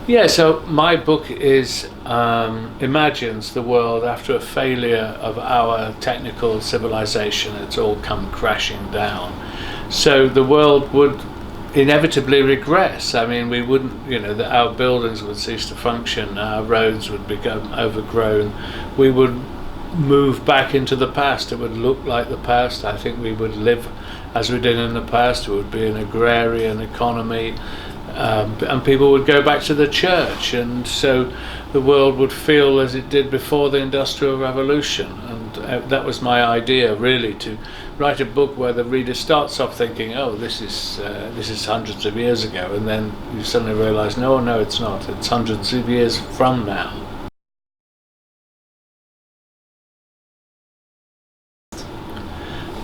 Yeah, so my book is imagines the world after a failure of our technical civilization. It's all come crashing down. So the world would inevitably regress. I mean, we wouldn't, our buildings would cease to function, our roads would become overgrown, we would move back into the past. It would look like the past. I think we would live as we did in the past. It would be an agrarian economy. And people would go back to the church, and so the world would feel as it did before the Industrial Revolution. And that was my idea, really, to write a book where the reader starts off thinking, oh, this is hundreds of years ago, and then you suddenly realise, no, it's not. It's hundreds of years from now.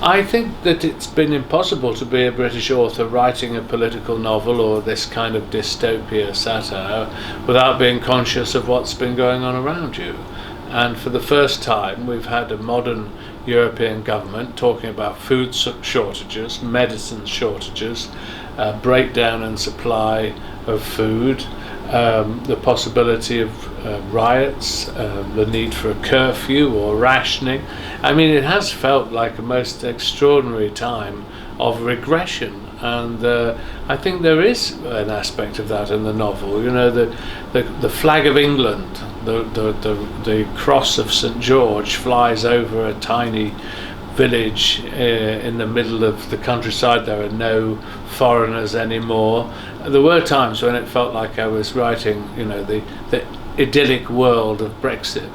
I think that it's been impossible to be a British author writing a political novel or this kind of dystopia satire without being conscious of what's been going on around you. And for the first time, we've had a modern European government talking about food shortages, medicine shortages, breakdown in supply of food, the possibility of riots, the need for a curfew or rationing. I mean, it has felt like a most extraordinary time of regression, and I think there is an aspect of that in the novel. The flag of England, the cross of St. George flies over a tiny village in the middle of the countryside. There are no foreigners anymore. There were times when it felt like I was writing, the idyllic world of Brexit.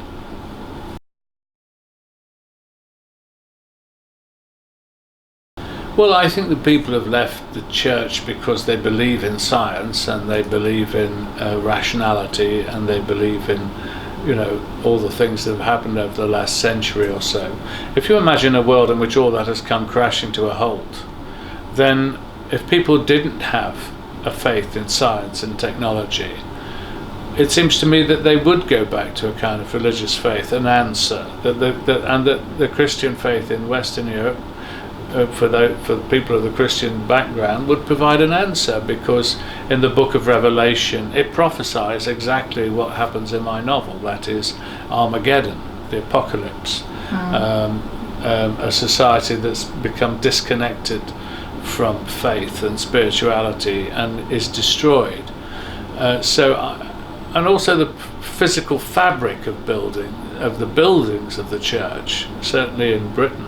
Well, I think that people have left the church because they believe in science and they believe in rationality and they believe in all the things that have happened over the last century or so. If you imagine a world in which all that has come crashing to a halt, then if people didn't have a faith in science and technology, it seems to me that they would go back to a kind of religious faith, an answer, and that the Christian faith in Western Europe, for the people of the Christian background, would provide an answer, because in the book of Revelation it prophesies exactly what happens in my novel, that is Armageddon, the apocalypse, a society that's become disconnected from faith and spirituality and is destroyed. And also the physical fabric of the buildings of the church, certainly in Britain,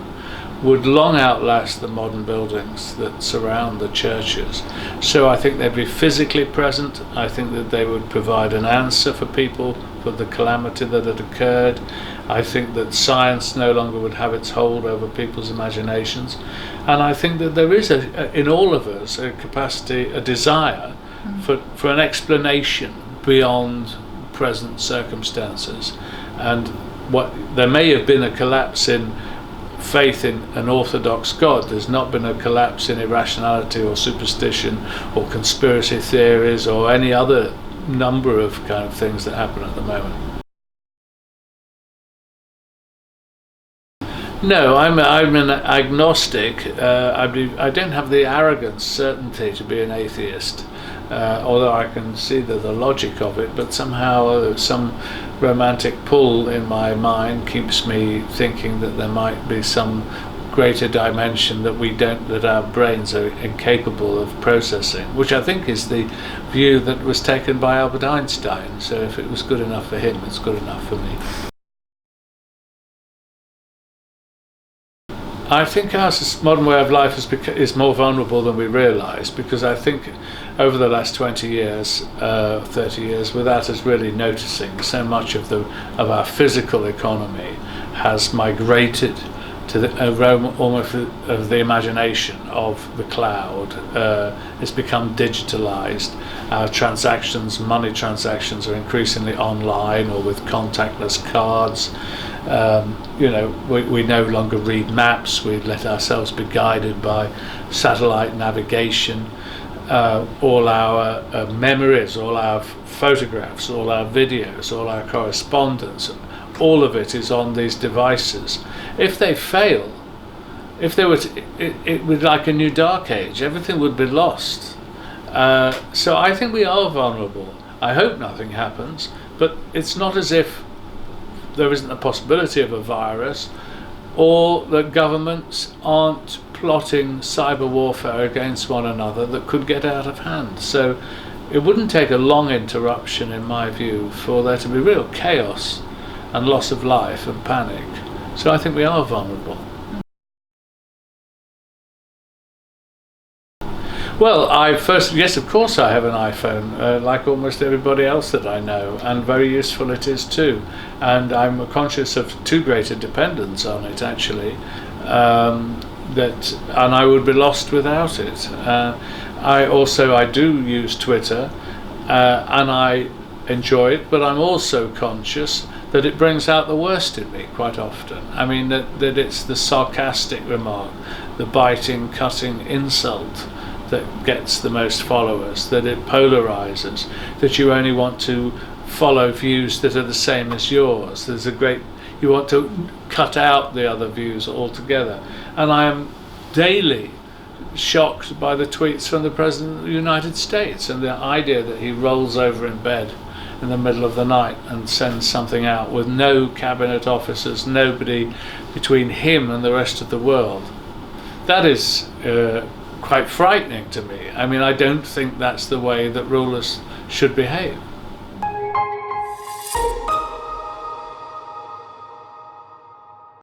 would long outlast the modern buildings that surround the churches. So I think they'd be physically present. I think that they would provide an answer for people for the calamity that had occurred. I think that science no longer would have its hold over people's imaginations. And I think that there is in all of us a capacity, a desire for an explanation beyond present circumstances. And there may have been a collapse in faith in an orthodox God. There's not been a collapse in irrationality or superstition or conspiracy theories or any other number of kind of things that happen at the moment. No, I'm an agnostic. I don't have the arrogance, certainty to be an atheist, although I can see the logic of it, but somehow some romantic pull in my mind keeps me thinking that there might be some greater dimension that our brains are incapable of processing, which I think is the view that was taken by Albert Einstein. So if it was good enough for him, it's good enough for me. I think our modern way of life is more vulnerable than we realise, because I think over the last 20 years, 30 years, without us really noticing, so much of our physical economy has migrated to the realm almost of the imagination of the cloud. It's become digitalised. Our money transactions are increasingly online or with contactless cards. We no longer read maps. We let ourselves be guided by satellite navigation. All our memories, all our photographs, all our videos, all our correspondence, all of it is on these devices. If they fail, it would like a new dark age. Everything would be lost. So I think we are vulnerable. I hope nothing happens, but it's not as if there isn't a possibility of a virus, or that governments aren't plotting cyber warfare against one another that could get out of hand. So it wouldn't take a long interruption, in my view, for there to be real chaos and loss of life and panic. So I think we are vulnerable. Well, yes, of course I have an iPhone, like almost everybody else that I know, and very useful it is too. And I'm conscious of too great a dependence on it, actually, and I would be lost without it. I do use Twitter, and I enjoy it, but I'm also conscious that it brings out the worst in me quite often. I mean, that it's the sarcastic remark, the biting, cutting insult that gets the most followers, that it polarizes, that you only want to follow views that are the same as yours. You want to cut out the other views altogether. And I am daily shocked by the tweets from the President of the United States, and the idea that he rolls over in bed in the middle of the night and sends something out with no cabinet officers, nobody between him and the rest of the world. That is quite frightening to me. I mean, I don't think that's the way that rulers should behave.